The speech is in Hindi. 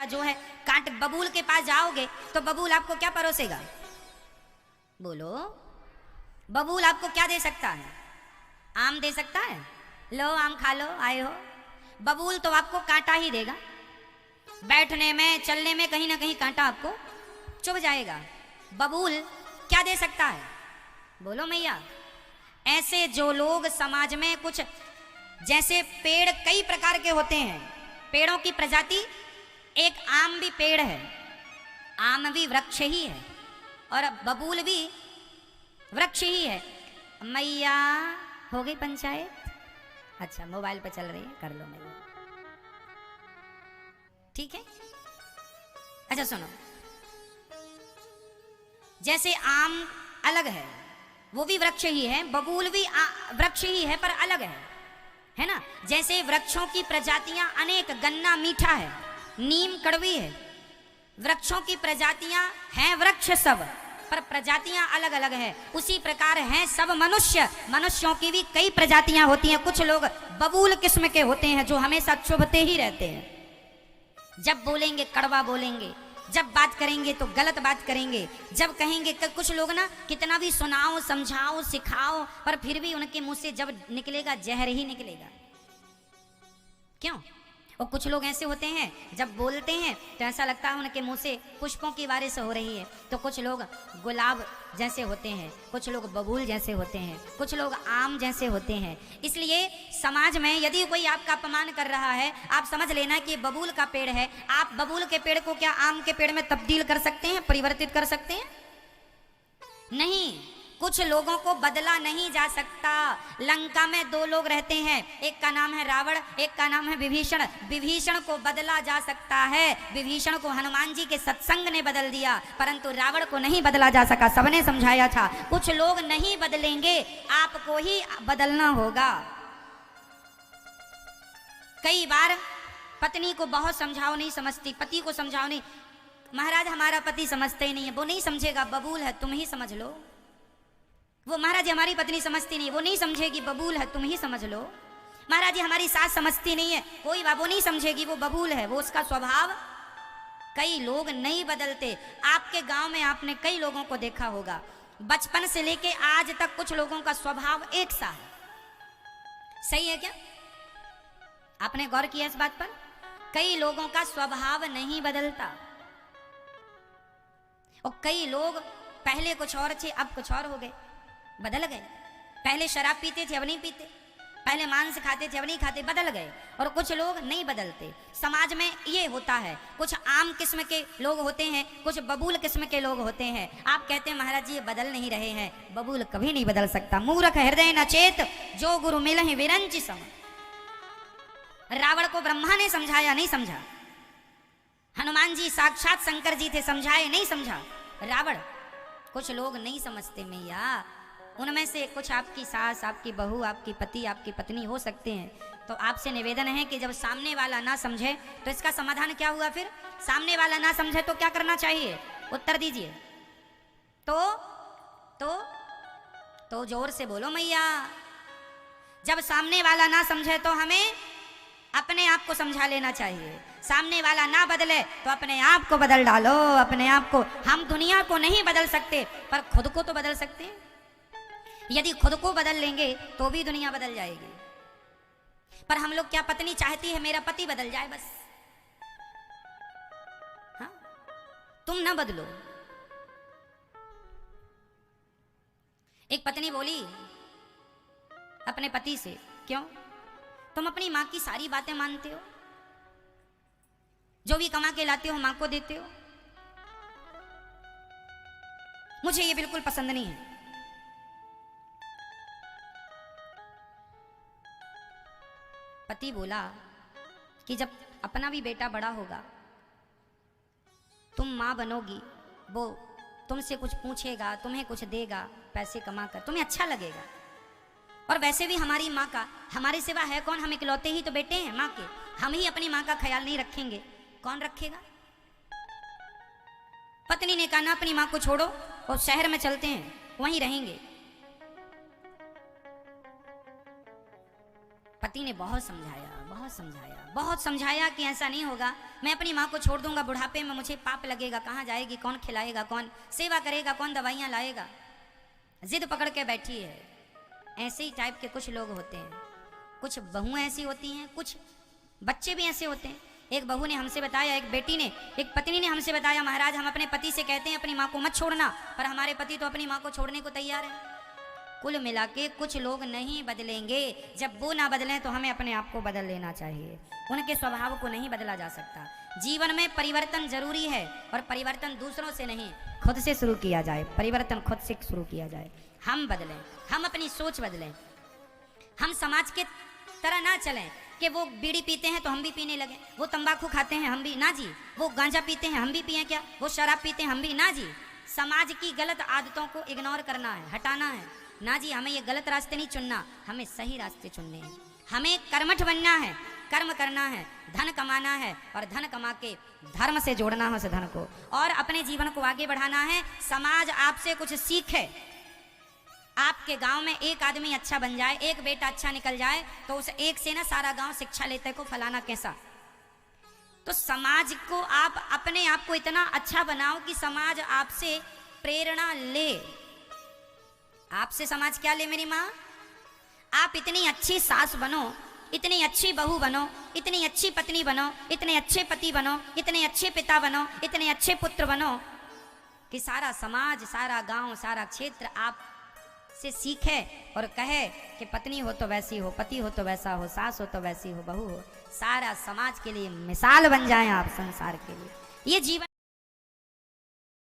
जो है कांट बबूल के पास जाओगे तो बबूल आपको क्या परोसेगा? बोलो, बबूल आपको क्या दे सकता है? आम दे सकता है? लो आम खा लो, आए हो। बबूल तो आपको कांटा ही देगा, बैठने में चलने में कहीं ना कहीं कांटा आपको चुभ जाएगा। बबूल क्या दे सकता है? बोलो मैया। ऐसे जो लोग समाज में कुछ, जैसे पेड़ कई प्रकार के होते हैं, पेड़ों की प्रजाति, एक आम भी पेड़ है, आम भी वृक्ष ही है और बबूल भी वृक्ष ही है। मैया हो गई पंचायत? अच्छा मोबाइल पे चल रही है, कर लो मैया, ठीक है। अच्छा सुनो, जैसे आम अलग है, वो भी वृक्ष ही है, बबूल भी वृक्ष ही है पर अलग है ना। जैसे वृक्षों की प्रजातियां अनेक, गन्ना मीठा है, नीम कड़वी है, वृक्षों की प्रजातियां हैं वृक्ष सब, पर प्रजातियां अलग अलग हैं। उसी प्रकार हैं सब मनुष्य, मनुष्यों की भी कई प्रजातियां होती हैं। कुछ लोग बबूल किस्म के होते हैं जो हमेशा चुभते ही रहते हैं, जब बोलेंगे कड़वा बोलेंगे, जब बात करेंगे तो गलत बात करेंगे, जब कहेंगे कुछ लोग ना कितना भी सुनाओ समझाओ सिखाओ पर फिर भी उनके मुंह से जब निकलेगा जहर ही निकलेगा। क्यों? और कुछ लोग ऐसे होते हैं जब बोलते हैं तो ऐसा लगता है उनके मुंह से पुष्पों की बारिश हो रही है। तो कुछ लोग गुलाब जैसे होते हैं, कुछ लोग बबूल जैसे होते हैं, कुछ लोग आम जैसे होते हैं। इसलिए समाज में यदि कोई आपका अपमान कर रहा है, आप समझ लेना कि बबूल का पेड़ है। आप बबूल के पेड़ को क्या आम के पेड़ में तब्दील कर सकते हैं, परिवर्तित कर सकते हैं? नहीं, कुछ लोगों को बदला नहीं जा सकता। लंका में दो लोग रहते हैं, एक का नाम है रावण, एक का नाम है विभीषण। विभीषण को बदला जा सकता है, विभीषण को हनुमान जी के सत्संग ने बदल दिया, परंतु रावण को नहीं बदला जा सका। सबने समझाया था कुछ लोग नहीं बदलेंगे, आपको ही बदलना होगा। कई बार पत्नी को बहुत समझाओ नहीं समझती, पति को समझाओ नहीं, महाराज हमारा पति समझते ही नहीं है। वो नहीं समझेगा, बबूल है, तुम ही समझ लो। वो महाराज हमारी पत्नी समझती नहीं, वो नहीं समझेगी, बबूल है, तुम ही समझ लो। महाराज हमारी सास समझती नहीं है, कोई बात, वो नहीं समझेगी, वो बबूल है, वो उसका स्वभाव। कई लोग नहीं बदलते। आपके गांव में आपने कई लोगों को देखा होगा, बचपन से लेके आज तक कुछ लोगों का स्वभाव एक सा है। सही है क्या? आपने गौर किया इस बात पर? कई लोगों का स्वभाव नहीं बदलता और कई लोग पहले कुछ और थे अब कुछ और हो गए, बदल गए। पहले शराब पीते थे अब नहीं पीते, पहले मांस खाते थे अब नहीं खाते, बदल गए। और कुछ लोग नहीं बदलते। समाज में ये होता है, कुछ आम किस्म के लोग होते हैं, कुछ बबूल किस्म के लोग होते हैं। आप कहते हैं महाराज जी ये बदल नहीं रहे हैं, बबूल कभी नहीं बदल सकता। मूर्ख हृदय न चेत, जो गुरु मिलहि विरंचि सम। रावण को ब्रह्मा ने समझाया, नहीं समझा। हनुमान जी साक्षात शंकर जी थे, समझाए, नहीं समझा रावण। कुछ लोग नहीं समझते मैया, उनमें से कुछ आपकी सास, आपकी बहू, आपकी पति, आपकी पत्नी हो सकते हैं। तो आपसे निवेदन है कि जब सामने वाला ना समझे तो इसका समाधान क्या हुआ? फिर सामने वाला ना समझे तो क्या करना चाहिए? उत्तर दीजिए। तो जोर से बोलो मैया। जब सामने वाला ना समझे तो हमें अपने आप को समझा लेना चाहिए। सामने वाला ना बदले तो अपने आप को बदल डालो, अपने आप को। हम दुनिया को नहीं बदल सकते पर खुद को तो बदल सकते हैं। यदि खुद को बदल लेंगे तो भी दुनिया बदल जाएगी। पर हम लोग क्या, पत्नी चाहती है मेरा पति बदल जाए बस, हाँ? तुम ना बदलो। एक पत्नी बोली अपने पति से, क्यों तुम अपनी मां की सारी बातें मानते हो, जो भी कमा के लाते हो मां को देते हो? मुझे ये बिल्कुल पसंद नहीं है। पति बोला कि जब अपना भी बेटा बड़ा होगा, तुम मां बनोगी, वो तुमसे कुछ पूछेगा, तुम्हें कुछ देगा, पैसे कमा कर, तुम्हें अच्छा लगेगा। और वैसे भी हमारी माँ का हमारे सिवा है कौन? हम इकलौते ही तो बेटे हैं माँ के। हम ही अपनी माँ का ख्याल नहीं रखेंगे, कौन रखेगा? पत्नी ने कहा ना, अपनी माँ को छोड़ो और शहर में चलते हैं, वहीं रहेंगे। पति ने बहुत समझाया कि ऐसा नहीं होगा, मैं अपनी माँ को छोड़ दूंगा, बुढ़ापे में मुझे पाप लगेगा, कहाँ जाएगी, कौन खिलाएगा, कौन सेवा करेगा, कौन दवाइयाँ लाएगा। जिद पकड़ के बैठी है। ऐसे ही टाइप के कुछ लोग होते हैं, कुछ बहुएं ऐसी होती हैं, कुछ बच्चे भी ऐसे होते हैं। एक बहू ने हमसे बताया, एक पत्नी ने हमसे बताया, महाराज हम अपने पति से कहते हैं अपनी माँ को मत छोड़ना, पर हमारे पति तो अपनी माँ को छोड़ने को तैयार है। कुल मिला के कुछ लोग नहीं बदलेंगे, जब वो ना बदलें तो हमें अपने आप को बदल लेना चाहिए। उनके स्वभाव को नहीं बदला जा सकता। जीवन में परिवर्तन जरूरी है, और परिवर्तन दूसरों से नहीं, खुद से शुरू किया जाए। परिवर्तन खुद से शुरू किया जाए। हम बदलें, हम अपनी सोच बदलें, हम समाज के तरह ना चलें कि वो बीड़ी पीते हैं तो हम भी पीने लगे, वो तंबाकू खाते हैं हम भी ना जी, वो गांजा पीते हैं हम भी पिए क्या, वो शराब पीते हैं हम भी ना जी। समाज की गलत आदतों को इग्नोर करना है, हटाना है ना जी। हमें ये गलत रास्ते नहीं चुनना, हमें सही रास्ते चुनने हैं। हमें कर्मठ बनना है, कर्म करना है, धन कमाना है, और धन कमा के धर्म से जोड़ना है उस धन को, और अपने जीवन को आगे बढ़ाना है। समाज आपसे कुछ सीखे। आपके गांव में एक आदमी अच्छा बन जाए, एक बेटा अच्छा निकल जाए, तो उस एक से ना सारा गांव शिक्षा लेते को फलाना कैसा। तो समाज को आप अपने आप को इतना अच्छा बनाओ कि समाज आपसे प्रेरणा ले। आपसे समाज क्या ले मेरी माँ? आप इतनी अच्छी सास बनो, इतनी अच्छी बहू बनो, इतनी अच्छी पत्नी बनो, इतने अच्छे पति बनो, इतने अच्छे पिता बनो, इतने अच्छे पुत्र बनो कि सारा समाज, सारा गांव, सारा क्षेत्र आप से सीखे और कहे कि पत्नी हो तो वैसी हो, पति हो तो वैसा हो, सास हो तो वैसी हो, बहू हो। सारा समाज के लिए मिसाल बन जाएं आप, संसार के लिए। ये जीवन